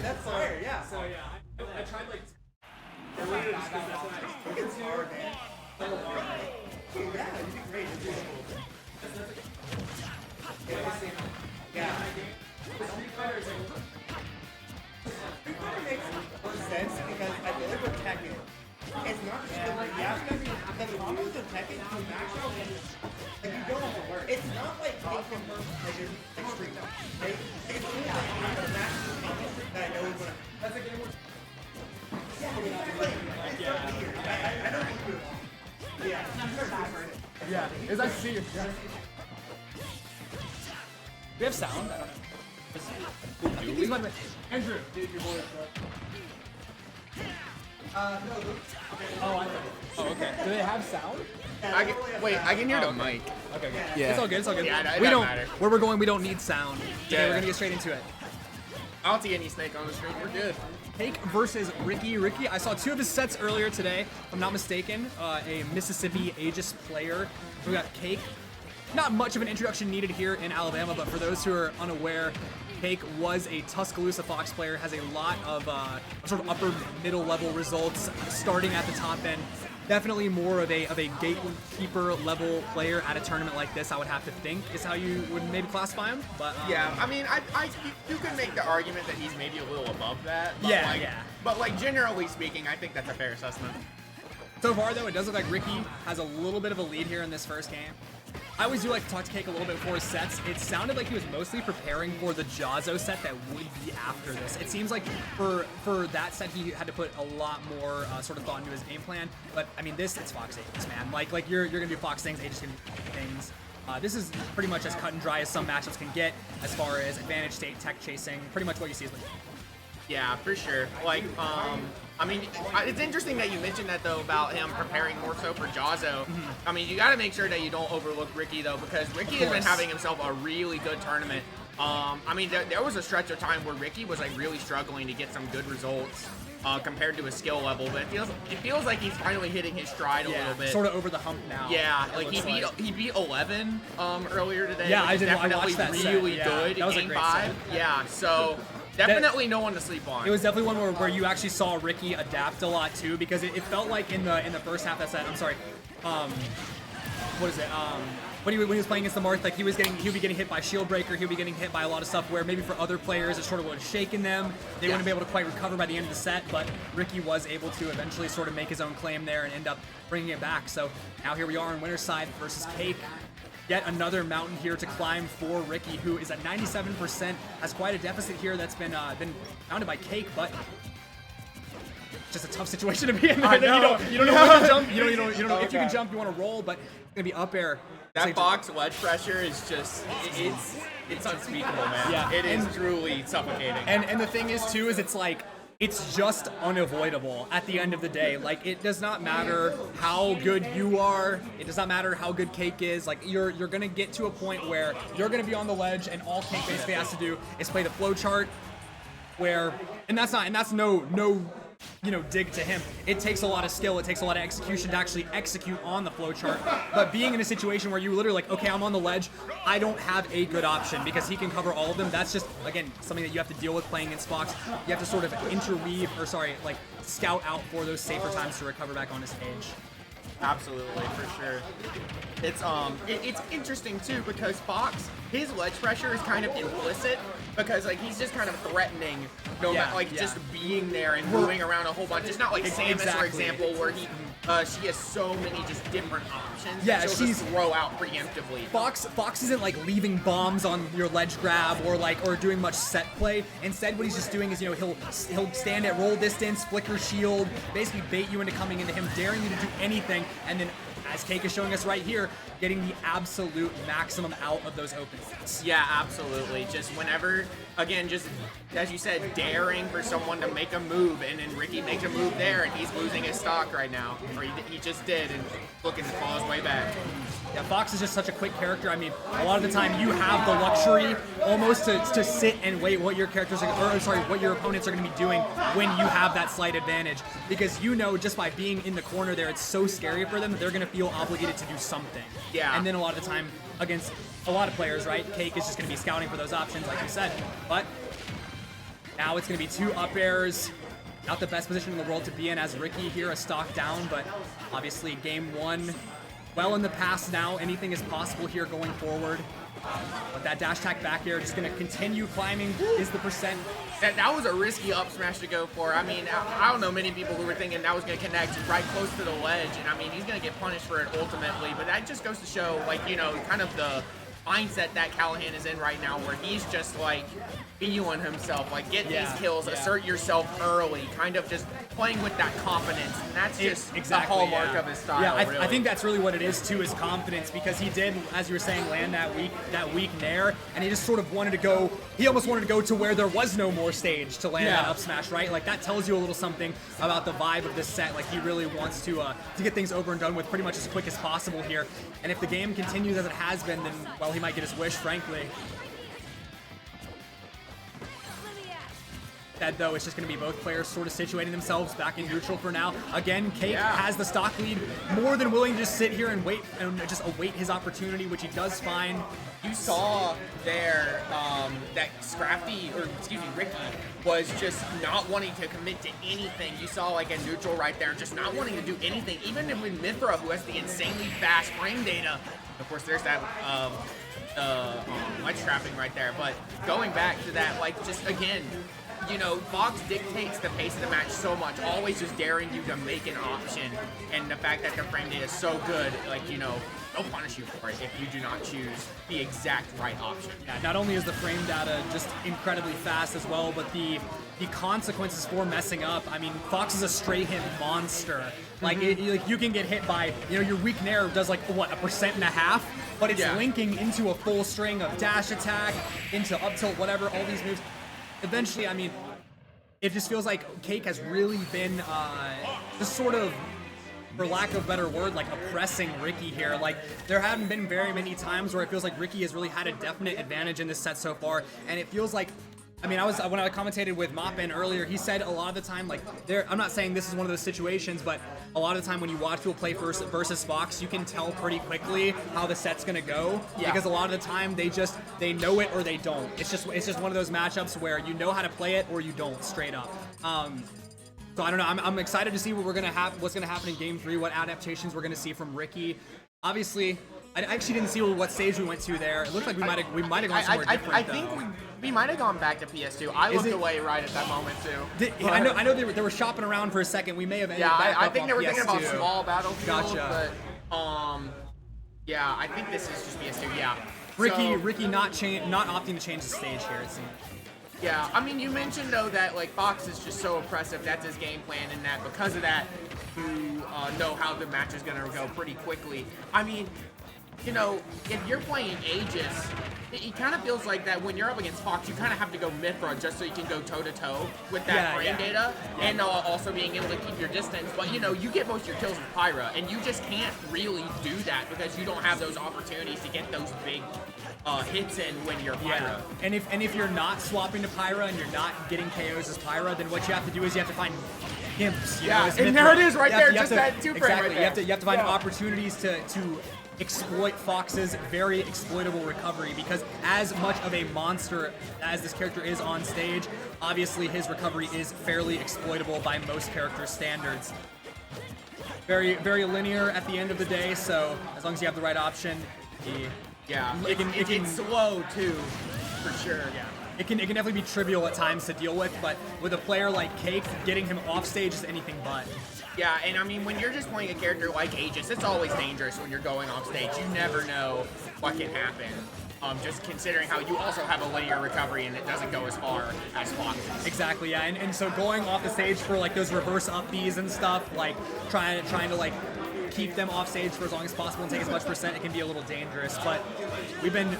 that's fire, yeah. So yeah, I tried like earlier just because that's what I It's hard, man. Yeah, you did great. Yeah. Street Fighter is like, Street Fighter makes more sense because I feel like with Tekken, it's not just the combos of Tekken to max out and like you don't have to learn. It's not like taking like your like Street Fighter. Right? It's only like the max that I know is gonna. that's a game where I don't think you. Yeah. yeah, it's nice to see you. Yeah. We have sound. I don't know. Do we? Andrew, dude, your voice. No. Oh, I know. Oh, okay. Do they have sound? Wait, I can hear the mic. Okay, good. Yeah. It's all good. It's all good. Yeah, it we doesn't don't. matter. Where we're going, we don't need sound. Okay, Yeah. we're gonna get straight into it. I don't see any snake on the street. We're good. Cake versus Ricky. Ricky, I saw 2 of his sets earlier today, if I'm not mistaken. A Mississippi Aegis player. We got Cake. Not much of an introduction needed here in Alabama, but for those who are unaware, Cake was a Tuscaloosa Fox player, has a lot of sort of upper middle level results starting at the top end. Definitely more of a gatekeeper level player at a tournament like this, I would have to think, is how you would maybe classify him. But Yeah, I mean, you could make the argument that he's maybe a little above that. But Yeah, like, yeah. But like generally speaking, I think that's a fair assessment. so far, though, it does look like Ricky has a little bit of a lead here in this first game. I always do like to talk to Cake a little bit before his sets. It sounded like he was mostly preparing for the Jazzo set that would be after this. It seems like for that set he had to put a lot more sort of thought into his game plan. But I mean, it's Fox Aegis, man. Like you're gonna do Fox things, Aegis can do things. This is pretty much as cut and dry as some matchups can get as far as advantage state, tech chasing. Pretty much what you see is like. Yeah, for sure. Like, I mean, it's interesting that you mentioned that, though, about him preparing more so for Jazzo. I mean, you got to make sure that you don't overlook Ricky, though, because Ricky has been having himself a really good tournament. I mean, there was a stretch of time where Ricky was, like, really struggling to get some good results compared to his skill level, but it feels like he's finally hitting his stride a little bit. Sort of over the hump now. Yeah, like he beat 11 earlier today. Yeah, which is I definitely watched that really set. good. That was a Game great 5. set. Yeah, so definitely no one to sleep on. It was definitely one where you actually saw Ricky adapt a lot too, because it felt like in the first half of that set. I'm sorry. What is it? When he was playing against the Marth, like he would be getting hit by Shield Breaker, he would be getting hit by a lot of stuff where maybe for other players it sort of would have shaken them. They wouldn't be able to quite recover by the end of the set, but Ricky was able to eventually sort of make his own claim there and end up bringing it back. So now here we are on winner's side versus Cake. Yet another mountain here to climb for Ricky, who is at 97%, has quite a deficit here that's been founded by Cake, but just a tough situation to be in. I know. You don't know when to jump. You don't know if you can jump. You want to roll, but it's gonna be up air. That box ledge pressure is just it's unspeakable, man. Yeah. It is truly suffocating. And the thing is too is it's just unavoidable at the end of the day. Like, it does not matter how good you are. It does not matter how good Cake is. Like, you're gonna get to a point where you're gonna be on the ledge, and all Cake basically has to do is play the flowchart. And that's no dig to him. It takes a lot of skill. It takes a lot of execution to actually execute on the flowchart. But being in a situation where you literally like, okay, I'm on the ledge, I don't have a good option because he can cover all of them. That's just, again, something that you have to deal with playing in Fox. You have to sort of scout out for those safer times to recover back on his stage. Absolutely, for sure. It's interesting too because Fox, his ledge pressure is kind of implicit because like he's just kind of threatening, just being there and moving around a whole bunch. It's not like Samus, for example, where she has so many just different options. Yeah, that she'll just throw out preemptively. Fox isn't like leaving bombs on your ledge grab or doing much set play. Instead, what he's just doing is he'll stand at roll distance, flicker shield, basically bait you into coming into him, daring you to do anything, and then, as Cake is showing us right here, getting the absolute maximum out of those openings. Yeah, absolutely. Just whenever, again, just as you said, daring for someone to make a move, and then Ricky makes a move there, and he's losing his stock right now, or he just did, and looking to claw his way back. Yeah, Fox is just such a quick character. I mean, a lot of the time you have the luxury almost to sit and wait what your what your opponents are going to be doing when you have that slight advantage, because just by being in the corner there, it's so scary for them that they're going to feel obligated to do something. Yeah. And then a lot of the time against a lot of players, right, Cake is just going to be scouting for those options, like you said. But Now it's going to be 2 up airs. Not the best position in the world to be in as Ricky here, a stock down, but obviously game 1 well in the past now. Anything is possible here going forward. But that dash attack back air just going to continue climbing is the percent. That was a risky up smash to go for. I mean, I don't know many people who were thinking that was going to connect right close to the ledge. And I mean, he's going to get punished for it ultimately. But that just goes to show, like, you know, kind of the mindset that Callahan is in right now, where he's just like feeling himself, like get these kills, assert yourself early, kind of just playing with that confidence, and that's just exactly, the hallmark of his style. Yeah, really. I think that's really what it is too, is confidence, because he did, as you were saying, land that weak nair, and he just sort of wanted to go. He almost wanted to go to where there was no more stage to land that up smash, right? Like that tells you a little something about the vibe of this set. Like he really wants to get things over and done with pretty much as quick as possible here. And if the game continues as it has been, then well, he might get his wish, frankly. That though, it's just going to be both players sort of situating themselves back in neutral for now. Again, Cake has the stock lead, more than willing to just sit here and wait and just await his opportunity, which he does find. You saw there that Ricky was just not wanting to commit to anything. You saw like a neutral right there, just not wanting to do anything. Even with Mythra, who has the insanely fast frame data. Of course, there's that ledge trapping right there. But going back to that, like just again, you know, Fox dictates the pace of the match so much, always just daring you to make an option. And the fact that the frame data is so good, like, you know, they'll punish you for it if you do not choose the exact right option. Yeah, not only is the frame data just incredibly fast as well, but the consequences for messing up. I mean, Fox is a straight hit monster. Like, like you can get hit by, you know, your weak nair does like, what, 1.5%? But it's linking into a full string of dash attack, into up tilt, whatever, all these moves. Eventually, I mean, it just feels like Cake has really been just sort of, for lack of a better word, like oppressing Ricky here. Like, there haven't been very many times where it feels like Ricky has really had a definite advantage in this set so far, and it feels like, I mean, when I commentated with Moppin earlier, he said a lot of the time, like, I'm not saying this is one of those situations, but a lot of the time when you watch people play versus Fox, you can tell pretty quickly how the set's gonna go, because a lot of the time they know it or they don't. It's just one of those matchups where you know how to play it or you don't, straight up. So I don't know. I'm excited to see what's gonna happen in Game 3, what adaptations we're gonna see from Ricky. Obviously, I actually didn't see what stage we went to there. It looked like we might have gone somewhere different. I think we might have gone back to PS2. I looked away right at that moment too. I know they were shopping around for a second. We may have ended back I up think on they were PS2. thinking about small battlefield. Gotcha. But yeah, I think this is just PS2. Yeah. Ricky not opting to change the stage here, it seems. Yeah, I mean, you mentioned though that like Fox is just so oppressive. That's his game plan, and that because of that, you know how the match is gonna go pretty quickly. I mean, you know, if you're playing Aegis, it kind of feels like that when you're up against Fox, you kind of have to go Mythra just so you can go toe-to-toe with that frame data, and also being able to keep your distance. But, you know, you get most of your kills with Pyra, and you just can't really do that because you don't have those opportunities to get those big hits in when you're Pyra. And if you're not swapping to Pyra and you're not getting KOs as Pyra, then what you have to do is you have to find imps. And there it is right there, just that 2 frame right there. You have to find opportunities to exploit Fox's very exploitable recovery, because as much of a monster as this character is on stage, obviously his recovery is fairly exploitable by most character standards. Very, very linear at the end of the day, so as long as you have the right option, it's slow too, for sure. Yeah. It can definitely be trivial at times to deal with, but with a player like Cake, getting him off stage is anything but. Yeah, and I mean, when you're just playing a character like Aegis, it's always dangerous when you're going off stage. You never know what can happen. Just considering how you also have a linear recovery and it doesn't go as far as Fox. Exactly, yeah, and so going off the stage for like those reverse up Bs and stuff, like trying to like keep them off stage for as long as possible and take as much percent, it can be a little dangerous. But we've been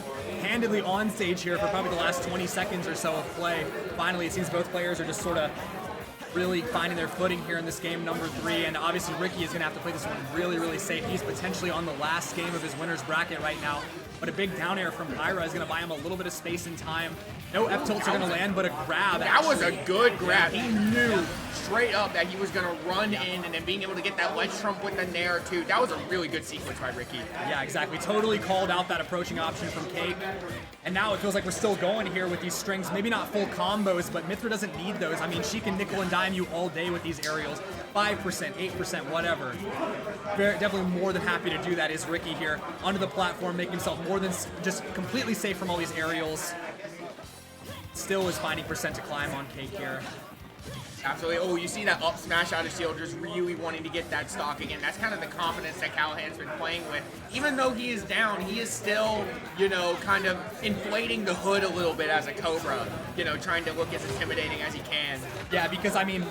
handedly on stage here for probably the last 20 seconds or so of play. Finally, it seems both players are just sort of really finding their footing here in this game number 3, and obviously Ricky is going to have to play this one really, really safe. He's potentially on the last game of his winner's bracket right now, but a big down air from Pyra is going to buy him a little bit of space and time. No F tilts are going to land, but a grab. That was a good grab. He knew straight up that he was going to run in and then being able to get that ledge trump with the nair too. That was a really good sequence by Ricky. Yeah, exactly. Totally called out that approaching option from Cake. And now it feels like we're still going here with these strings. Maybe not full combos, but Mythra doesn't need those. I mean, she can nickel and dime you all day with these aerials. 5%, 8%, whatever. Definitely more than happy to do that is Ricky here. Onto the platform, making himself more than just completely safe from all these aerials. Still is finding percent to climb on Cake here. Absolutely. Oh, you see that up smash out of shield, just really wanting to get that stock again. That's kind of the confidence that Callahan's been playing with. Even though he is down, he is still, you know, kind of inflating the hood a little bit as a Cobra, you know, trying to look as intimidating as he can. Yeah, because, I mean,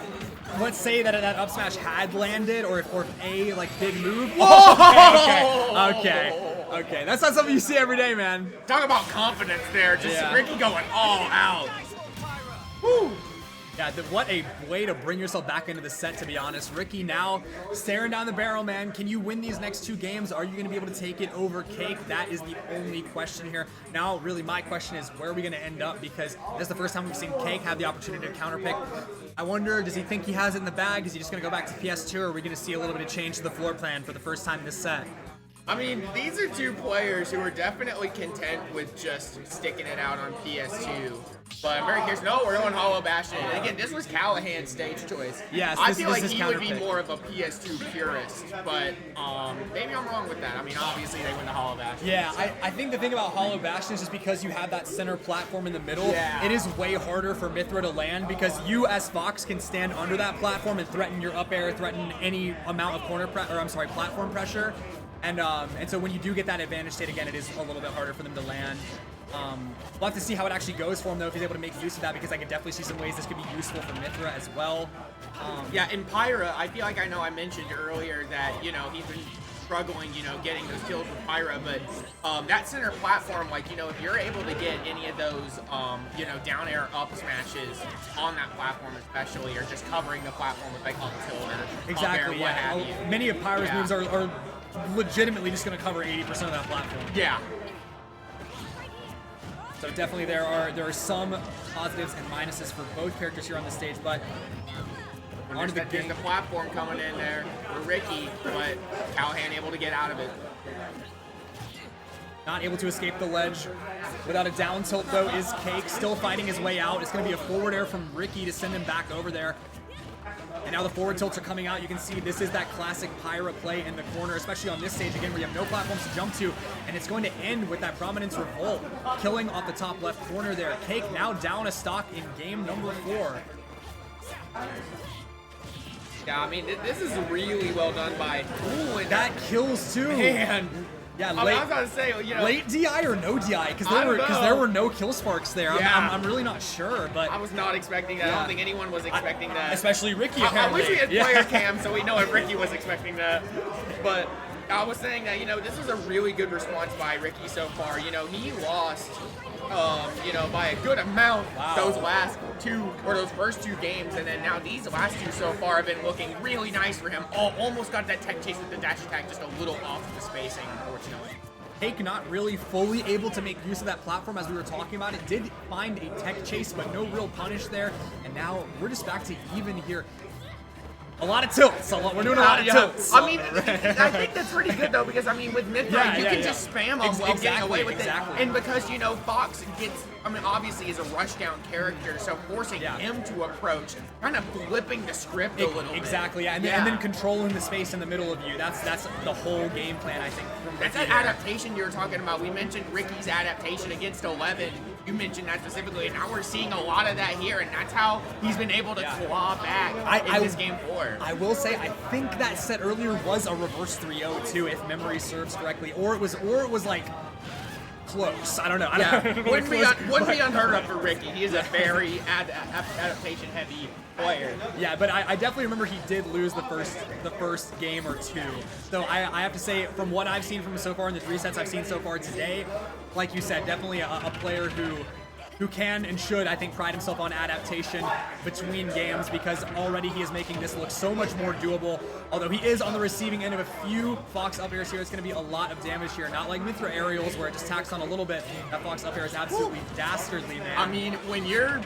let's say that that up smash had landed, or if a, like, big move. Whoa! Okay. That's not something you see every day, man. Talk about confidence there. Just Ricky going all out. Woo! Yeah, what a way to bring yourself back into the set, to be honest. Ricky now staring down the barrel, man. Can you win these next 2 games? Are you going to be able to take it over Cake? That is the only question here. Now, really, my question is, where are we going to end up? Because this is the first time we've seen Cake have the opportunity to counterpick. I wonder, does he think he has it in the bag? Is he just going to go back to PS2, or are we going to see a little bit of change to the floor plan for the first time in this set? I mean, these are 2 players who are definitely content with just sticking it out on PS2. But I'm very curious. No, we're going Hollow Bastion. And again, this was Callahan's stage choice. Yes, I feel like he would be more of a PS2 purist, but maybe I'm wrong with that. I mean, obviously they win the Hollow Bastion. Yeah, I think the thing about Hollow Bastion is just because you have that center platform in the middle, it is way harder for Mythra to land because you as Fox can stand under that platform and threaten your up air, threaten any amount of platform pressure. And so when you do get that advantage state again, it is a little bit harder for them to land. We'll have to see how it actually goes for him, though, if he's able to make use of that, because I can definitely see some ways this could be useful for Mythra as well. Yeah, in Pyra, I feel like I mentioned earlier that, you know, he's been struggling, you know, getting those kills with Pyra, but that center platform, like, you know, if you're able to get any of those, you know, down air up smashes on that platform especially, or just covering the platform with, like, up tilt or exactly, up air, what have you. Many of Pyra's moves are legitimately just going to cover 80% of that platform. Yeah. So definitely there are some positives and minuses for both characters here on the stage, but there's the platform coming in there for Ricky, but Callahan able to get out of it. Not able to escape the ledge. Without a down tilt, though, is Cake. Still fighting his way out. It's going to be a forward air from Ricky to send him back over there. And now the forward tilts are coming out. You can see this is that classic Pyra play in the corner, especially on this stage again where you have no platforms to jump to. And it's going to end with that Prominence Revolt, killing off the top left corner there. Cake now down a stock in game number 4. Yeah, I mean, this is really well done by... Ooh, and that kills too. Man. Yeah, I was about to say, you know, late DI or no DI? Because there were no kill sparks there. Yeah. I'm really not sure, but I was not expecting that. I don't think anyone was expecting that. Especially Ricky. I wish we had player cam so we know if Ricky was expecting that. But I was saying that, you know, this is a really good response by Ricky so far. You know, he lost, you know, by a good amount those last 2 or those first 2 games, and then now these last 2 so far have been looking really nice for him. Almost got that tech chase with the dash attack, just a little off of the spacing, unfortunately. Cake not really fully able to make use of that platform as we were talking about. It did find a tech chase, but no real punish there. And now we're just back to even here. A lot of tilts. We're doing a lot of tilts. I mean, I think that's pretty good, though, because, I mean, with Mythra, you can just spam them while getting away with it. And because, you know, Fox gets, I mean, obviously is a rushdown character, so forcing him to approach, kind of flipping the script a little bit. Exactly, and then controlling the space in the middle of you. That's the whole game plan, I think. That's that adaptation you were talking about. We mentioned Ricky's adaptation against 11. You mentioned that specifically, and now we're seeing a lot of that here, and that's how he's been able to claw back in this game 4. I will say, I think that set earlier was a reverse 3-0 too, if memory serves correctly, or it was like close. I don't know. Wouldn't be unheard of for Ricky. He is a very adaptation heavy player. Yeah, but I definitely remember he did lose the first game or 2. So I have to say, from what I've seen from him so far in the 3 sets I've seen so far today, like you said, definitely a player who can and should, I think, pride himself on adaptation between games, because already he is making this look so much more doable. Although he is on the receiving end of a few Fox up airs here, it's going to be a lot of damage here. Not like Mythra aerials where it just tacks on a little bit. That Fox up air is absolutely dastardly, man. I mean, when you're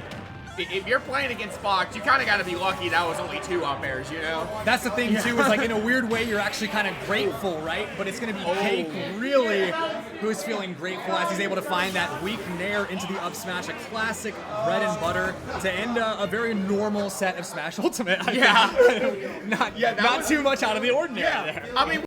if you're playing against Fox, you kind of got to be lucky that was only 2 up airs, you know? That's the thing too, is like in a weird way you're actually kind of grateful, right? But it's gonna be Cake really who's feeling grateful as he's able to find that weak nair into the up smash, a classic bread and butter to end a very normal set of Smash Ultimate. I think. Not too much out of the ordinary there. I mean,